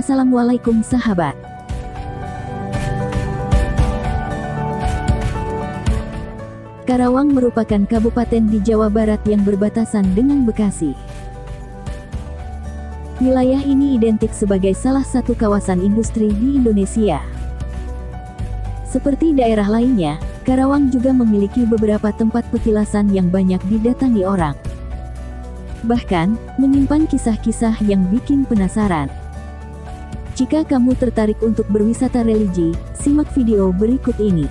Assalamualaikum sahabat. Karawang merupakan kabupaten di Jawa Barat yang berbatasan dengan Bekasi. Wilayah ini identik sebagai salah satu kawasan industri di Indonesia. Seperti daerah lainnya, Karawang juga memiliki beberapa tempat petilasan yang banyak didatangi orang. Bahkan, menyimpan kisah-kisah yang bikin penasaran. Jika kamu tertarik untuk berwisata religi, simak video berikut ini.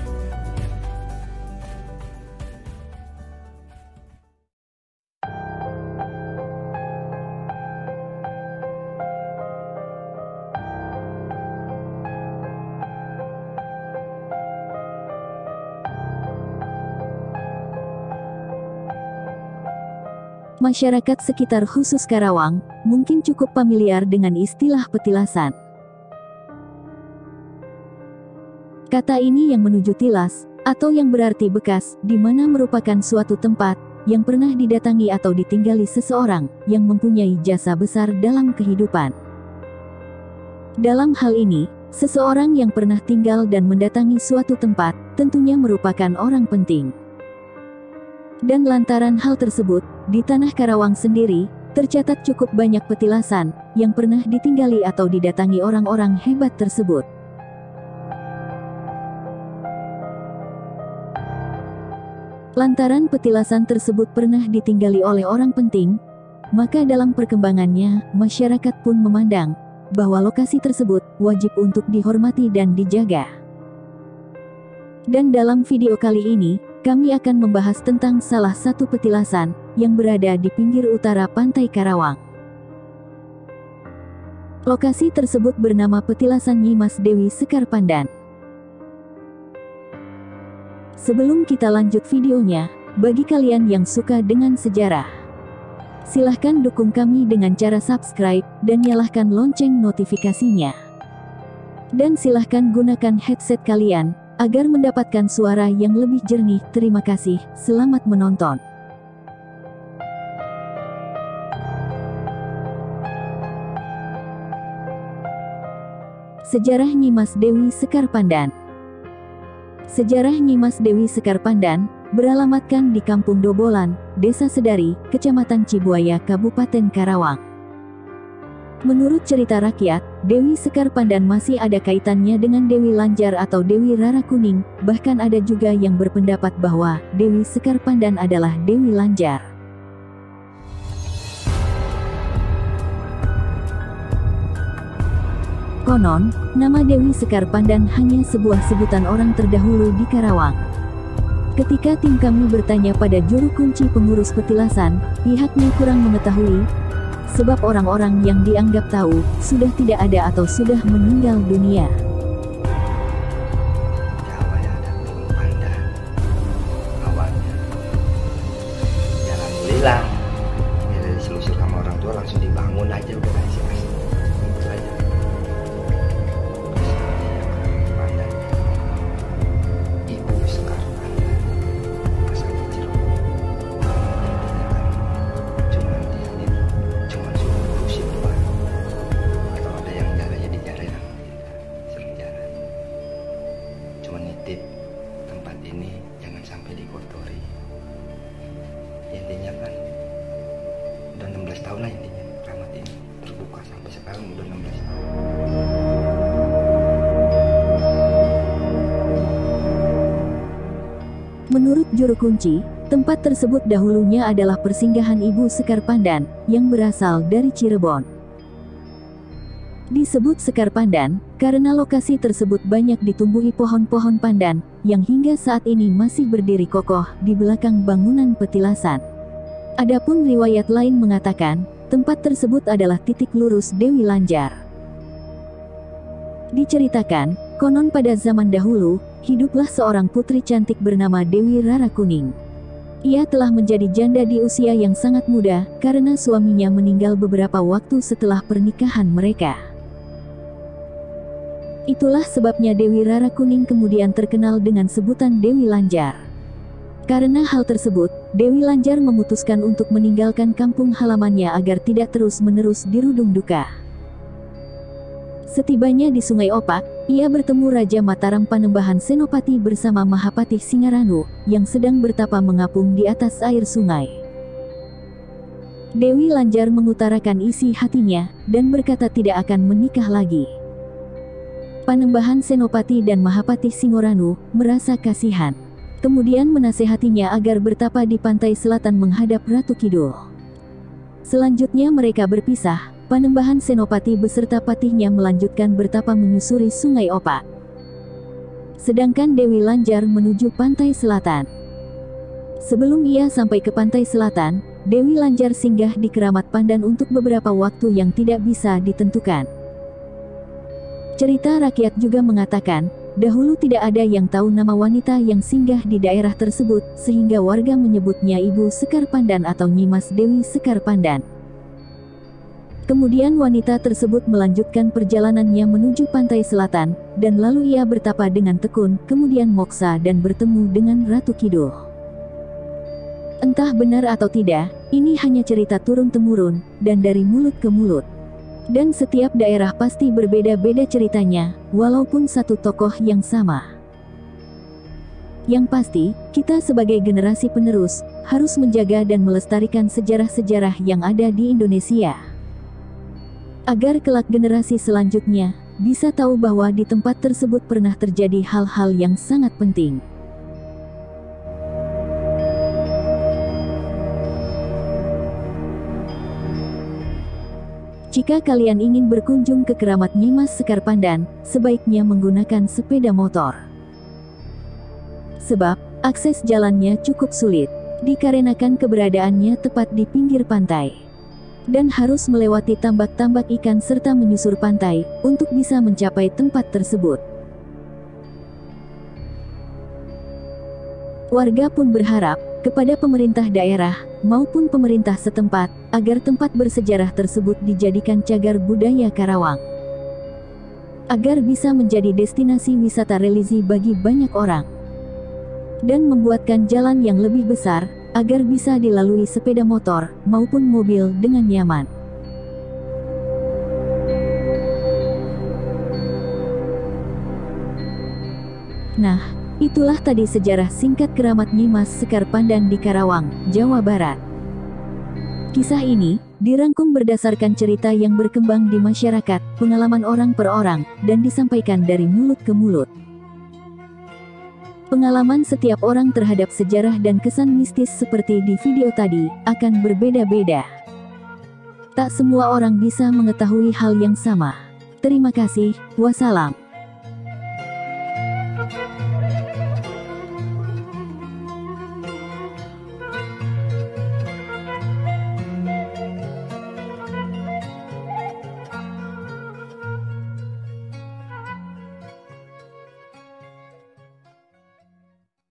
Masyarakat sekitar khusus Karawang mungkin cukup familiar dengan istilah petilasan. Kata ini yang menuju tilas, atau yang berarti bekas, di mana merupakan suatu tempat yang pernah didatangi atau ditinggali seseorang yang mempunyai jasa besar dalam kehidupan. Dalam hal ini, seseorang yang pernah tinggal dan mendatangi suatu tempat tentunya merupakan orang penting. Dan lantaran hal tersebut, di tanah Karawang sendiri, tercatat cukup banyak petilasan yang pernah ditinggali atau didatangi orang-orang hebat tersebut. Lantaran petilasan tersebut pernah ditinggali oleh orang penting, maka dalam perkembangannya, masyarakat pun memandang bahwa lokasi tersebut wajib untuk dihormati dan dijaga. Dan dalam video kali ini, kami akan membahas tentang salah satu petilasan yang berada di pinggir utara pantai Karawang. Lokasi tersebut bernama Petilasan Nyi Mas Dewi Sekar Pandan. Sebelum kita lanjut videonya, bagi kalian yang suka dengan sejarah, silahkan dukung kami dengan cara subscribe dan nyalakan lonceng notifikasinya. Dan silahkan gunakan headset kalian agar mendapatkan suara yang lebih jernih. Terima kasih, selamat menonton. Sejarah Nyi Mas Dewi Sekar Pandan. Sejarah Nyi Mas Dewi Sekar Pandan beralamatkan di Kampung Dobolan, Desa Sedari, Kecamatan Cibuaya, Kabupaten Karawang. Menurut cerita rakyat, Dewi Sekar Pandan masih ada kaitannya dengan Dewi Lanjar atau Dewi Rara Kuning, bahkan ada juga yang berpendapat bahwa Dewi Sekar Pandan adalah Dewi Lanjar. Konon, nama Dewi Sekar Pandan hanya sebuah sebutan orang terdahulu di Karawang. Ketika tim kami bertanya pada juru kunci pengurus petilasan, pihaknya kurang mengetahui, sebab orang-orang yang dianggap tahu, sudah tidak ada atau sudah meninggal dunia. Awalnya ada Pandan, awalnya. Ya alhamdulillah, ya dari selusur sama orang tua langsung dibangun aja udah kasih asli. Itu aja. Pandan, Ibu Sekar Pandan, asal kecil. Cuman dia cuma suruh ngurusin doang. Atau ada yang jaga jadi jare sering jalan. Cuma nitip tempat ini jangan sampai dikotori. Ya, intinya kan udah 16 tahun lah intinya keramat ini terbuka sampai sekarang udah 16 tahun. Menurut juru kunci, tempat tersebut dahulunya adalah persinggahan Ibu Sekar Pandan yang berasal dari Cirebon. Disebut Sekar Pandan karena lokasi tersebut banyak ditumbuhi pohon-pohon pandan yang hingga saat ini masih berdiri kokoh di belakang bangunan petilasan. Adapun riwayat lain mengatakan, tempat tersebut adalah titik lurus Dewi Lanjar. Diceritakan, konon pada zaman dahulu, hiduplah seorang putri cantik bernama Dewi Rara Kuning. Ia telah menjadi janda di usia yang sangat muda karena suaminya meninggal beberapa waktu setelah pernikahan mereka. Itulah sebabnya Dewi Rara Kuning kemudian terkenal dengan sebutan Dewi Lanjar. Karena hal tersebut, Dewi Lanjar memutuskan untuk meninggalkan kampung halamannya agar tidak terus-menerus dirudung duka. Setibanya di Sungai Opak, ia bertemu Raja Mataram Panembahan Senopati bersama Mahapatih Singaranu, yang sedang bertapa mengapung di atas air sungai. Dewi Lanjar mengutarakan isi hatinya, dan berkata tidak akan menikah lagi. Panembahan Senopati dan Mahapatih Singaranu merasa kasihan. Kemudian menasehatinya agar bertapa di pantai selatan menghadap Ratu Kidul. Selanjutnya mereka berpisah. Panembahan Senopati beserta patihnya melanjutkan bertapa menyusuri Sungai Opak. Sedangkan Dewi Lanjar menuju pantai selatan. Sebelum ia sampai ke pantai selatan, Dewi Lanjar singgah di Keramat Pandan untuk beberapa waktu yang tidak bisa ditentukan. Cerita rakyat juga mengatakan, dahulu tidak ada yang tahu nama wanita yang singgah di daerah tersebut, sehingga warga menyebutnya Ibu Sekar Pandan atau Nyimas Dewi Sekar Pandan. Kemudian wanita tersebut melanjutkan perjalanannya menuju pantai selatan, dan lalu ia bertapa dengan tekun, kemudian moksa dan bertemu dengan Ratu Kidul. Entah benar atau tidak, ini hanya cerita turun-temurun, dan dari mulut ke mulut. Dan setiap daerah pasti berbeda-beda ceritanya, walaupun satu tokoh yang sama. Yang pasti, kita sebagai generasi penerus, harus menjaga dan melestarikan sejarah-sejarah yang ada di Indonesia. Agar kelak generasi selanjutnya, bisa tahu bahwa di tempat tersebut pernah terjadi hal-hal yang sangat penting. Jika kalian ingin berkunjung ke Keramat Nyimas Sekar Pandan, sebaiknya menggunakan sepeda motor. Sebab, akses jalannya cukup sulit, dikarenakan keberadaannya tepat di pinggir pantai. Dan harus melewati tambak-tambak ikan serta menyusur pantai, untuk bisa mencapai tempat tersebut. Warga pun berharap, kepada pemerintah daerah, maupun pemerintah setempat, agar tempat bersejarah tersebut dijadikan cagar budaya Karawang. Agar bisa menjadi destinasi wisata religi bagi banyak orang. Dan membuatkan jalan yang lebih besar, agar bisa dilalui sepeda motor, maupun mobil dengan nyaman. Nah, itulah tadi sejarah singkat Keramat Nyimas Sekar Pandan di Karawang, Jawa Barat. Kisah ini dirangkum berdasarkan cerita yang berkembang di masyarakat, pengalaman orang per orang, dan disampaikan dari mulut ke mulut. Pengalaman setiap orang terhadap sejarah dan kesan mistis seperti di video tadi, akan berbeda-beda. Tak semua orang bisa mengetahui hal yang sama. Terima kasih, wassalam.